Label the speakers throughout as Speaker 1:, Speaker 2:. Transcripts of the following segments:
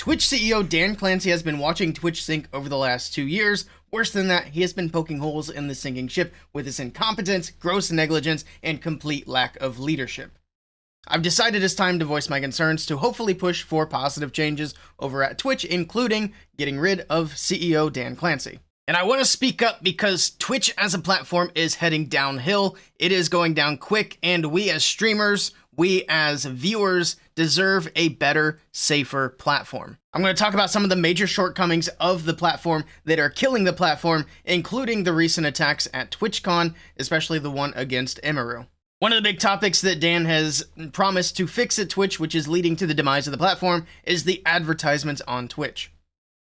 Speaker 1: Twitch CEO Dan Clancey has been watching Twitch sink over the last 2 years. Worse than that, he has been poking holes in the sinking ship with his incompetence, gross negligence, and complete lack of leadership. I've decided it's time to voice my concerns to hopefully push for positive changes over at Twitch, including getting rid of CEO Dan Clancey. And I want to speak up because Twitch as a platform is heading downhill. It is going down quick, and we as streamers, we as viewers deserve a better, safer platform. I'm going to talk about some of the major shortcomings of the platform that are killing the platform, including the recent attacks at TwitchCon, especially the one against Emiru. One of the big topics that Dan has promised to fix at Twitch, which is leading to the demise of the platform, is the advertisements on Twitch.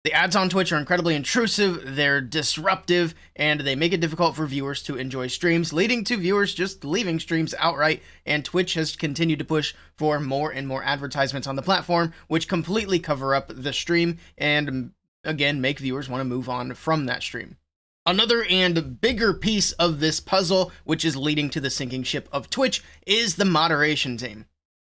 Speaker 1: The ads on Twitch are incredibly intrusive, they're disruptive, and they make it difficult for viewers to enjoy streams, leading to viewers just leaving streams outright, and Twitch has continued to push for more and more advertisements on the platform, which completely cover up the stream and, again, make viewers want to move on from that stream. Another and bigger piece of this puzzle, which is leading to the sinking ship of Twitch, is the moderation team.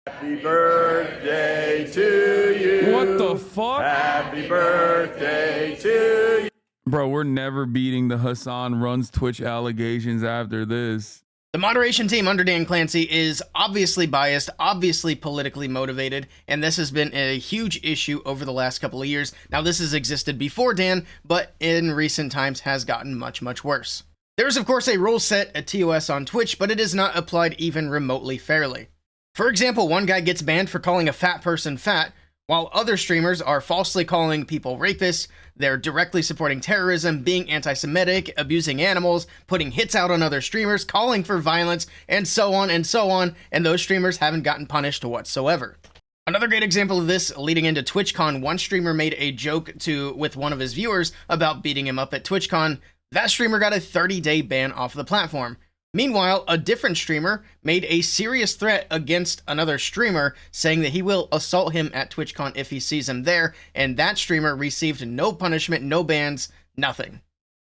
Speaker 2: Happy birthday to you.
Speaker 3: What the fuck?
Speaker 2: Happy birthday to you.
Speaker 3: Bro, we're never beating the Hassan runs Twitch allegations after this.
Speaker 1: The moderation team under Dan Clancey is obviously biased, obviously politically motivated, and this has been a huge issue over the last couple of years. Now, this has existed before Dan, but in recent times has gotten much, much worse. There is, of course, a rule set at TOS on Twitch, but it is not applied even remotely fairly. For example, one guy gets banned for calling a fat person fat, while other streamers are falsely calling people rapists, they're directly supporting terrorism, being anti-Semitic, abusing animals, putting hits out on other streamers, calling for violence, and so on, and those streamers haven't gotten punished whatsoever. Another great example of this, leading into TwitchCon, one streamer made a joke with one of his viewers about beating him up at TwitchCon. That streamer got a 30-day ban off the platform. Meanwhile, a different streamer made a serious threat against another streamer, saying that he will assault him at TwitchCon if he sees him there, and that streamer received no punishment, no bans, nothing.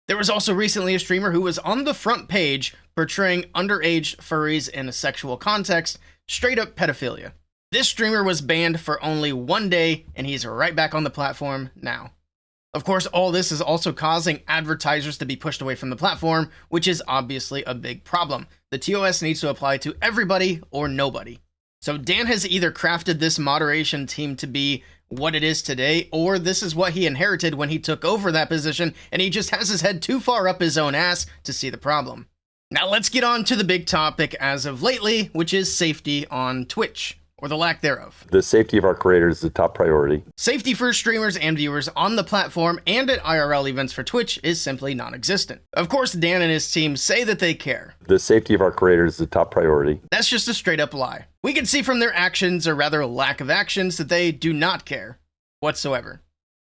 Speaker 1: There was also recently a streamer who was on the front page portraying underage furries in a sexual context, straight up pedophilia. This streamer was banned for only 1 day, and he's right back on the platform now. Of course, all this is also causing advertisers to be pushed away from the platform, which is obviously a big problem. The TOS needs to apply to everybody or nobody. So Dan has either crafted this moderation team to be what it is today, or this is what he inherited when he took over that position, and he just has his head too far up his own ass to see the problem. Now let's get on to the big topic as of lately, which is safety on Twitch. Or the lack thereof.
Speaker 2: The safety of our creators is the top priority.
Speaker 1: Safety for streamers and viewers on the platform and at IRL events for Twitch is simply non-existent. Of course, Dan and his team say that they care.
Speaker 2: The safety of our creators is the top priority.
Speaker 1: That's just a straight up lie. We can see from their actions, or rather lack of actions, that they do not care whatsoever.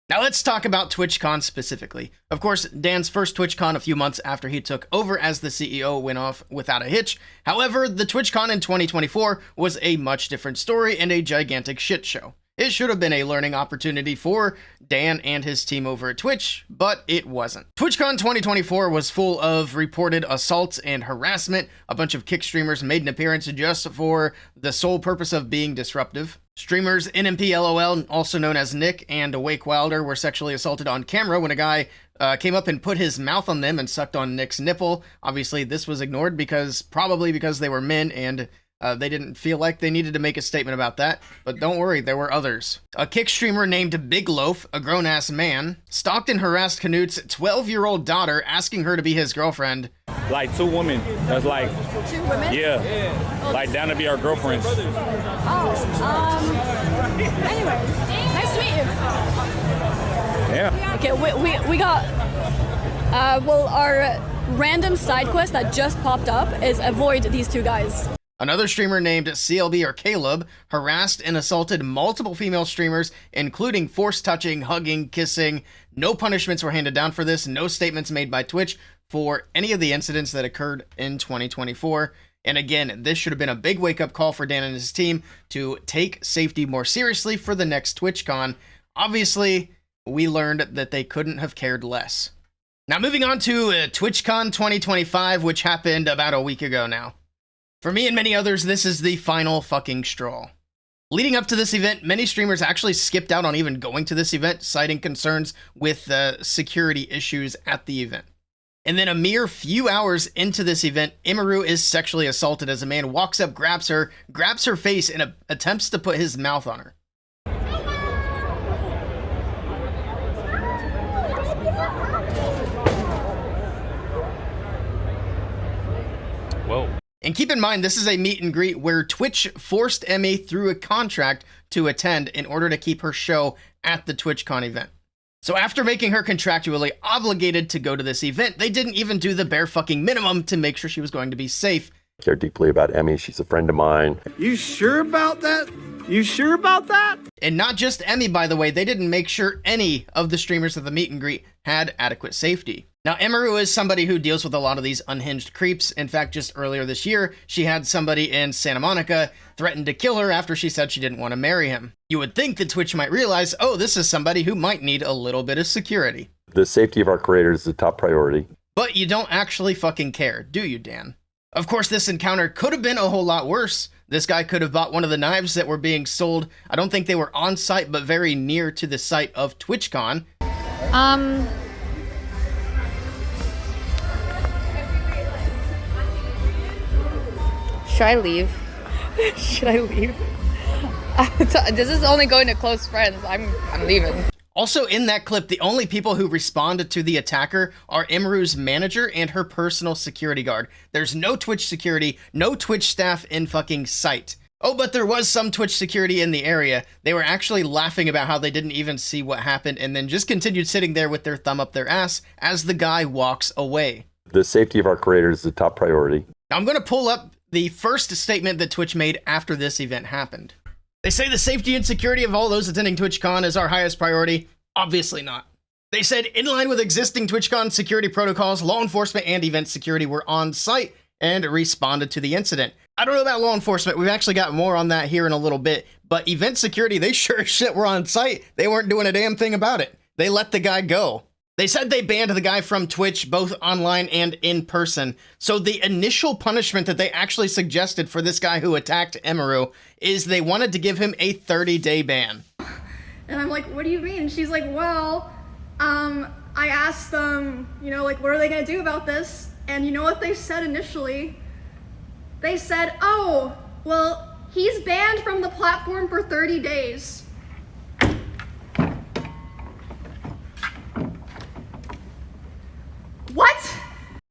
Speaker 1: Now let's talk about TwitchCon specifically. Of course, Dan's first TwitchCon a few months after he took over as the CEO went off without a hitch. However, the TwitchCon in 2024 was a much different story and a gigantic shit show. It should have been a learning opportunity for Dan and his team over at Twitch, but it wasn't. TwitchCon 2024 was full of reported assaults and harassment. A bunch of kick streamers made an appearance just for the sole purpose of being disruptive. Streamers NMPLOL, also known as Nick, and Awake Wilder were sexually assaulted on camera when a guy came up and put his mouth on them and sucked on Nick's nipple. Obviously, this was ignored probably because they were men and they didn't feel like they needed to make a statement about that, but don't worry, there were others. A kick streamer named Big Loaf, a grown-ass man, stalked and harassed Canute's 12-year-old daughter, asking her to be his girlfriend.
Speaker 4: Like 2 women, that's like...
Speaker 5: 2 women?
Speaker 4: Yeah, like down to be our girlfriends.
Speaker 5: Anyways, nice to meet you.
Speaker 4: Yeah.
Speaker 5: Okay, we got, well, our random side quest that just popped up is avoid these 2 guys.
Speaker 1: Another streamer named CLB or Caleb harassed and assaulted multiple female streamers, including force touching, hugging, kissing. No punishments were handed down for this, no statements made by Twitch for any of the incidents that occurred in 2024. And again, this should have been a big wake-up call for Dan and his team to take safety more seriously for the next TwitchCon. Obviously, we learned that they couldn't have cared less. Now moving on to TwitchCon 2025, which happened about a week ago now. For me and many others, this is the final fucking straw. Leading up to this event, many streamers actually skipped out on even going to this event, citing concerns with security issues at the event. And then a mere few hours into this event, Emiru is sexually assaulted as a man walks up, grabs her face, and attempts to put his mouth on her.
Speaker 4: Whoa.
Speaker 1: And keep in mind, this is a meet and greet where Twitch forced Emmy through a contract to attend in order to keep her show at the TwitchCon event. So after making her contractually obligated to go to this event, they didn't even do the bare fucking minimum to make sure she was going to be safe.
Speaker 2: I care deeply about Emmy. She's a friend of mine.
Speaker 6: You sure about that? You sure about that?
Speaker 1: And not just Emmy, by the way, they didn't make sure any of the streamers at the meet and greet had adequate safety. Now, Emiru is somebody who deals with a lot of these unhinged creeps. In fact, just earlier this year, she had somebody in Santa Monica threaten to kill her after she said she didn't want to marry him. You would think that Twitch might realize, oh, this is somebody who might need a little bit of security.
Speaker 2: The safety of our creators is a top priority.
Speaker 1: But you don't actually fucking care, do you, Dan? Of course, this encounter could have been a whole lot worse. This guy could have bought one of the knives that were being sold. I don't think they were on site, but very near to the site of TwitchCon.
Speaker 7: Should I leave? Should I leave? This is only going to close friends. I'm leaving.
Speaker 1: Also in that clip, the only people who responded to the attacker are Emiru's manager and her personal security guard. There's no Twitch security, no Twitch staff in fucking sight. Oh, but there was some Twitch security in the area. They were actually laughing about how they didn't even see what happened and then just continued sitting there with their thumb up their ass as the guy walks away.
Speaker 2: The safety of our creators is a top priority.
Speaker 1: Now I'm going to pull up the first statement that Twitch made after this event happened. They say the safety and security of all those attending TwitchCon is our highest priority. Obviously not. They said, in line with existing TwitchCon security protocols, law enforcement and event security were on site and responded to the incident. I don't know about law enforcement. We've actually got more on that here in a little bit. But event security, they sure as shit were on site. They weren't doing a damn thing about it. They let the guy go. They said they banned the guy from Twitch, both online and in person. So the initial punishment that they actually suggested for this guy who attacked Emiru is they wanted to give him a 30-day ban.
Speaker 8: And I'm like, what do you mean? She's like, well, I asked them, you know, like, what are they gonna do about this? And you know what they said initially? They said, oh, well, he's banned from the platform for 30 days. What?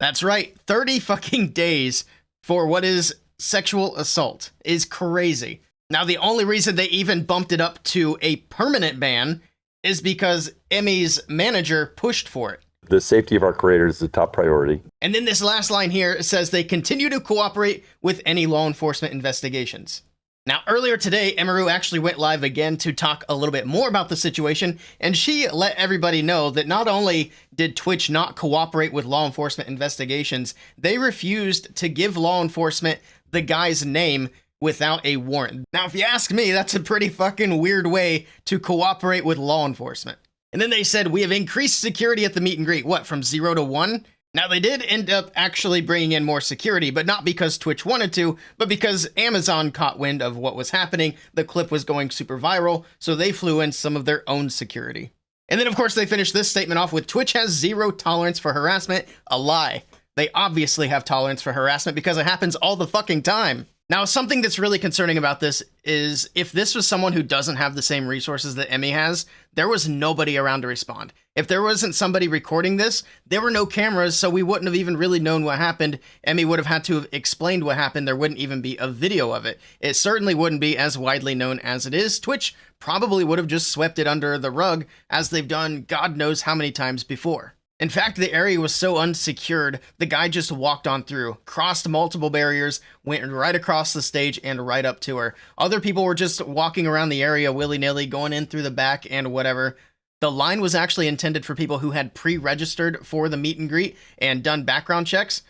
Speaker 1: That's right, 30 fucking days for what is sexual assault is crazy. Now, the only reason they even bumped it up to a permanent ban is because Emmy's manager pushed for it.
Speaker 2: The safety of our creators is a top priority.
Speaker 1: And then this last line here says they continue to cooperate with any law enforcement investigations. Now, earlier today, Emiru actually went live again to talk a little bit more about the situation, and she let everybody know that not only did Twitch not cooperate with law enforcement investigations, they refused to give law enforcement the guy's name without a warrant. Now, if you ask me, that's a pretty fucking weird way to cooperate with law enforcement. And then they said, we have increased security at the meet and greet. What, from 0 to 1? Now, they did end up actually bringing in more security, but not because Twitch wanted to, but because Amazon caught wind of what was happening. The clip was going super viral, so they flew in some of their own security. And then, of course, they finished this statement off with, Twitch has zero tolerance for harassment. A lie. They obviously have tolerance for harassment because it happens all the fucking time. Now, something that's really concerning about this is if this was someone who doesn't have the same resources that Emmy has, there was nobody around to respond. If there wasn't somebody recording this, there were no cameras, so we wouldn't have even really known what happened. Emmy would have had to have explained what happened. There wouldn't even be a video of it. It certainly wouldn't be as widely known as it is. Twitch probably would have just swept it under the rug, as they've done God knows how many times before. In fact, the area was so unsecured, the guy just walked on through, crossed multiple barriers, went right across the stage and right up to her. Other people were just walking around the area willy-nilly, going in through the back and whatever. The line was actually intended for people who had pre-registered for the meet and greet and done background checks,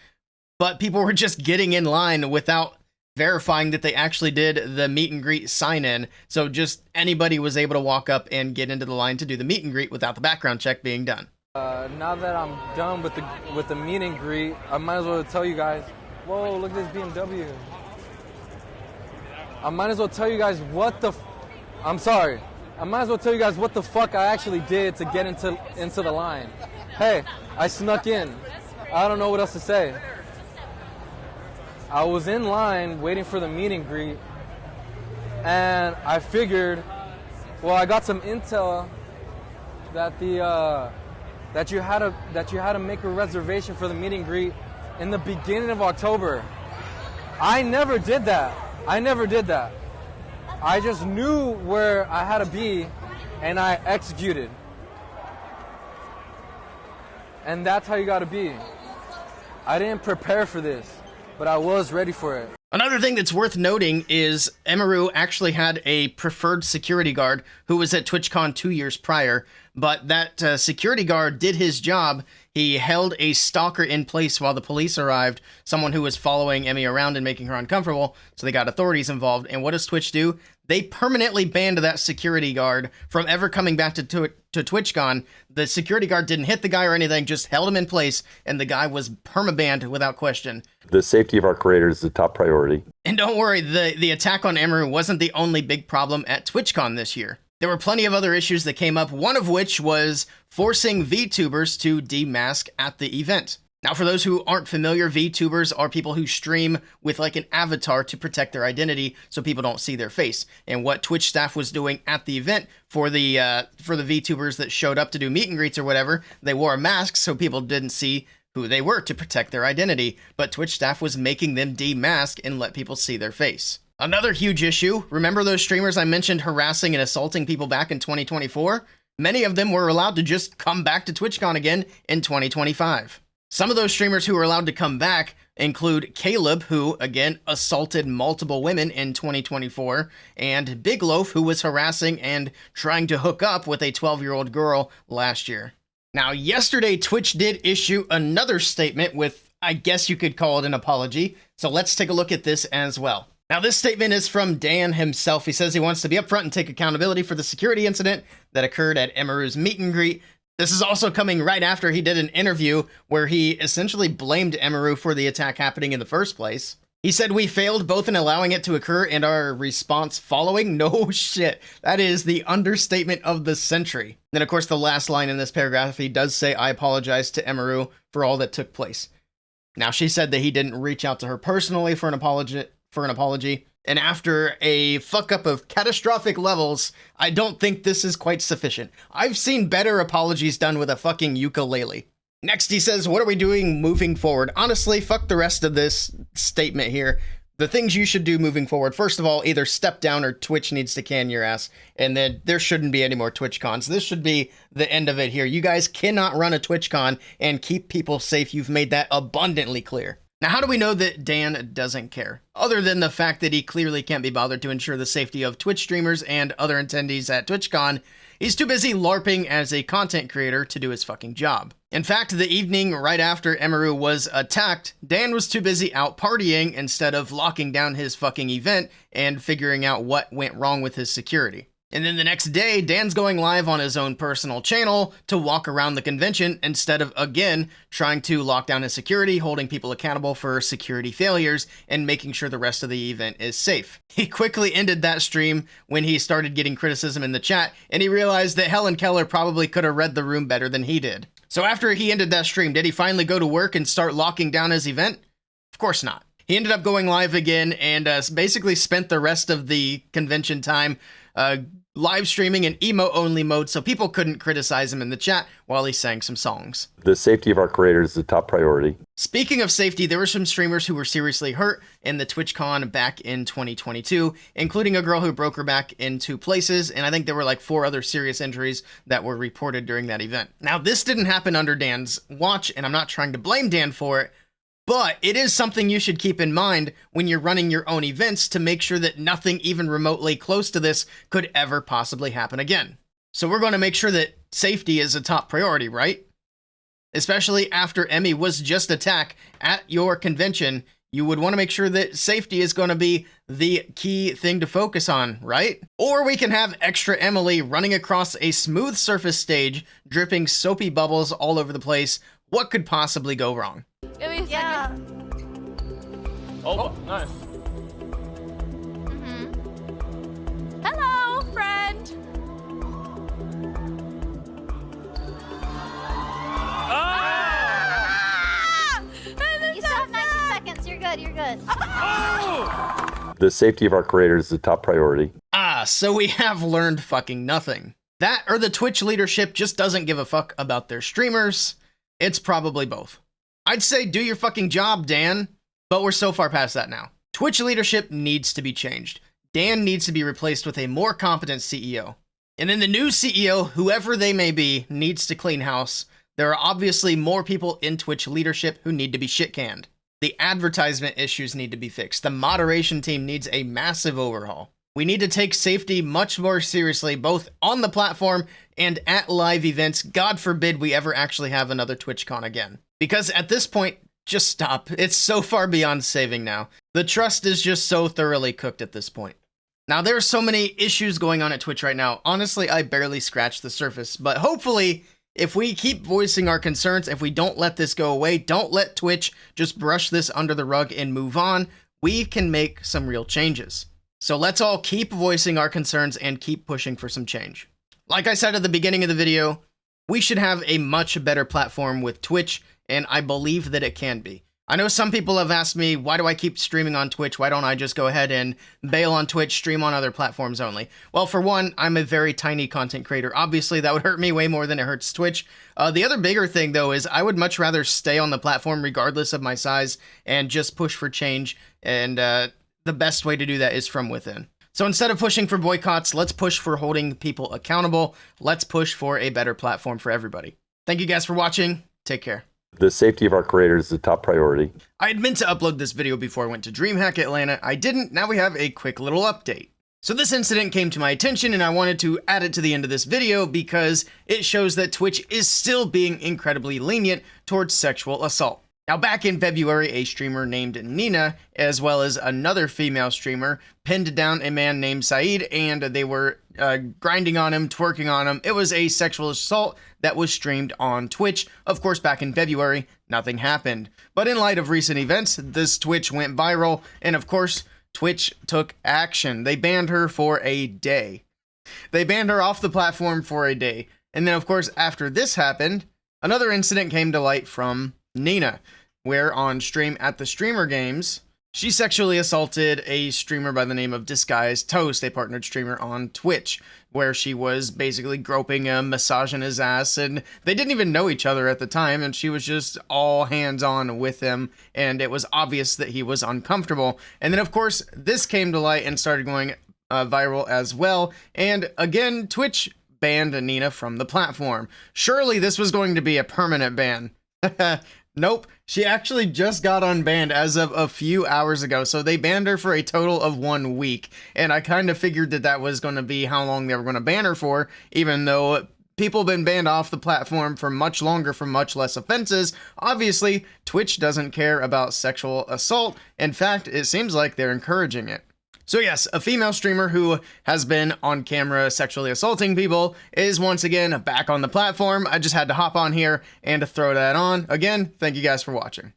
Speaker 1: but people were just getting in line without verifying that they actually did the meet and greet sign-in. So just anybody was able to walk up and get into the line to do the meet and greet without the background check being done.
Speaker 9: Now that I'm done with the meet and greet, I might as well tell you guys, whoa, look at this BMW. I might as well tell you guys what the I'm sorry. I might as well tell you guys what the fuck I actually did to get into the line. Hey, I snuck in. I don't know what else to say. I was in line waiting for the meet and greet, and I figured, well, I got some intel that that you had to make a reservation for the meet and greet in the beginning of October. I never did that. I just knew where I had to be, and I executed. And that's how you got to be. I didn't prepare for this, but I was ready for it.
Speaker 1: Another thing that's worth noting is Emiru actually had a preferred security guard who was at TwitchCon 2 years prior, but that security guard did his job. He held a stalker in place while the police arrived, someone who was following Emmy around and making her uncomfortable, so they got authorities involved. And what does Twitch do? They permanently banned that security guard from ever coming back to TwitchCon. The security guard didn't hit the guy or anything, just held him in place, and the guy was permabanned without question.
Speaker 2: The safety of our creators is a top priority.
Speaker 1: And don't worry, the attack on Emiru wasn't the only big problem at TwitchCon this year. There were plenty of other issues that came up, one of which was forcing VTubers to demask at the event. Now, for those who aren't familiar, VTubers are people who stream with like an avatar to protect their identity so people don't see their face. And what Twitch staff was doing at the event for the VTubers that showed up to do meet and greets or whatever, they wore masks so people didn't see who they were to protect their identity. But Twitch staff was making them demask and let people see their face. Another huge issue, remember those streamers I mentioned harassing and assaulting people back in 2024? Many of them were allowed to just come back to TwitchCon again in 2025. Some of those streamers who were allowed to come back include Caleb, who, again, assaulted multiple women in 2024, and Big Loaf, who was harassing and trying to hook up with a 12-year-old girl last year. Now, yesterday, Twitch did issue another statement with, I guess you could call it an apology, so let's take a look at this as well. Now, this statement is from Dan himself. He says he wants to be upfront and take accountability for the security incident that occurred at Emiru's meet and greet. This is also coming right after he did an interview where he essentially blamed Emiru for the attack happening in the first place. He said, "We failed both in allowing it to occur and our response following." No shit. That is the understatement of the century. Then, of course, the last line in this paragraph, he does say, "I apologize to Emiru for all that took place." Now, she said that he didn't reach out to her personally for an apology. And after a fuck up of catastrophic levels, I don't think this is quite sufficient. I've seen better apologies done with a fucking ukulele. Next, he says, "What are we doing moving forward?" Honestly, fuck the rest of this statement here. The things you should do moving forward, first of all, either step down or Twitch needs to can your ass. And then there shouldn't be any more TwitchCons. This should be the end of it here. You guys cannot run a TwitchCon and keep people safe. You've made that abundantly clear. Now, how do we know that Dan doesn't care? Other than the fact that he clearly can't be bothered to ensure the safety of Twitch streamers and other attendees at TwitchCon, he's too busy LARPing as a content creator to do his fucking job. In fact, the evening right after Emiru was attacked, Dan was too busy out partying instead of locking down his fucking event and figuring out what went wrong with his security. And then the next day, Dan's going live on his own personal channel to walk around the convention instead of, again, trying to lock down his security, holding people accountable for security failures, and making sure the rest of the event is safe. He quickly ended that stream when he started getting criticism in the chat, and he realized that Helen Keller probably could have read the room better than he did. So after he ended that stream, did he finally go to work and start locking down his event? Of course not. He ended up going live again and basically spent the rest of the convention time live streaming in emo-only mode so people couldn't criticize him in the chat while he sang some songs.
Speaker 2: The safety of our creators is a top priority.
Speaker 1: Speaking of safety, there were some streamers who were seriously hurt in the TwitchCon back in 2022, including a girl who broke her back in 2 places, and I think there were like 4 other serious injuries that were reported during that event. Now, this didn't happen under Dan's watch, and I'm not trying to blame Dan for it, but it is something you should keep in mind when you're running your own events to make sure that nothing even remotely close to this could ever possibly happen again. So we're going to make sure that safety is a top priority, right? Especially after Emmy was just attacked at your convention, you would want to make sure that safety is going to be the key thing to focus on, right? Or we can have extra Emily running across a smooth surface stage, dripping soapy bubbles all over the place. What could possibly go wrong?
Speaker 7: Give me a
Speaker 4: Oh, nice.
Speaker 7: Hello, friend.
Speaker 10: good. You're good.
Speaker 2: The safety of our creators is a top priority.
Speaker 1: So we have learned fucking nothing. That or the Twitch leadership just doesn't give a fuck about their streamers. It's probably both. I'd say do your fucking job, Dan, but we're so far past that now. Twitch leadership needs to be changed. Dan needs to be replaced with a more competent CEO. And then the new CEO, whoever they may be, needs to clean house. There are obviously more people in Twitch leadership who need to be shit-canned. The advertisement issues need to be fixed. The moderation team needs a massive overhaul. We need to take safety much more seriously, both on the platform and at live events. God forbid we ever actually have another TwitchCon again. Because at this point, just stop. It's so far beyond saving now. The trust is just so thoroughly cooked at this point. Now, there are so many issues going on at Twitch right now. Honestly, I barely scratched the surface. But hopefully, if we keep voicing our concerns, if we don't let this go away, don't let Twitch just brush this under the rug and move on, we can make some real changes. So let's all keep voicing our concerns and keep pushing for some change. Like I said at the beginning of the video, we should have a much better platform with Twitch, and I believe that it can be. I know some people have asked me, why do I keep streaming on Twitch? Why don't I just go ahead and bail on Twitch, stream on other platforms only? Well, for one, I'm a very tiny content creator. Obviously, that would hurt me way more than it hurts Twitch. The other bigger thing, though, is I would much rather stay on the platform regardless of my size and just push for change, and the best way to do that is from within. So instead of pushing for boycotts, let's push for holding people accountable. Let's push for a better platform for everybody. Thank you guys for watching. Take care.
Speaker 2: The safety of our creators is a top priority.
Speaker 1: I had meant to upload this video before I went to DreamHack Atlanta. I didn't. Now we have a quick little update. So this incident came to my attention and I wanted to add it to the end of this video because it shows that Twitch is still being incredibly lenient towards sexual assault. Now, back in February, a streamer named Nina, as well as another female streamer, pinned down a man named Saeed, and they were grinding on him, twerking on him. It was a sexual assault that was streamed on Twitch. Of course, back in February, nothing happened. But in light of recent events, this Twitch went viral, and of course, Twitch took action. They banned her for a day. They banned her off the platform for a day. And then, of course, after this happened, another incident came to light from Nina, where on stream at the Streamer Games, she sexually assaulted a streamer by the name of Disguised Toast, a partnered streamer on Twitch, where she was basically groping him, massaging his ass, and they didn't even know each other at the time, and she was just all hands-on with him, and it was obvious that he was uncomfortable. And then, of course, this came to light and started going viral as well, and again, Twitch banned Nina from the platform. Surely this was going to be a permanent ban. Nope, she actually just got unbanned as of a few hours ago, so they banned her for a total of 1 week, and I kind of figured that that was going to be how long they were going to ban her for, even though people have been banned off the platform for much longer for much less offenses. Obviously, Twitch doesn't care about sexual assault. In fact, it seems like they're encouraging it. So yes, a female streamer who has been on camera sexually assaulting people is once again back on the platform. I just had to hop on here and to throw that on. Again, thank you guys for watching.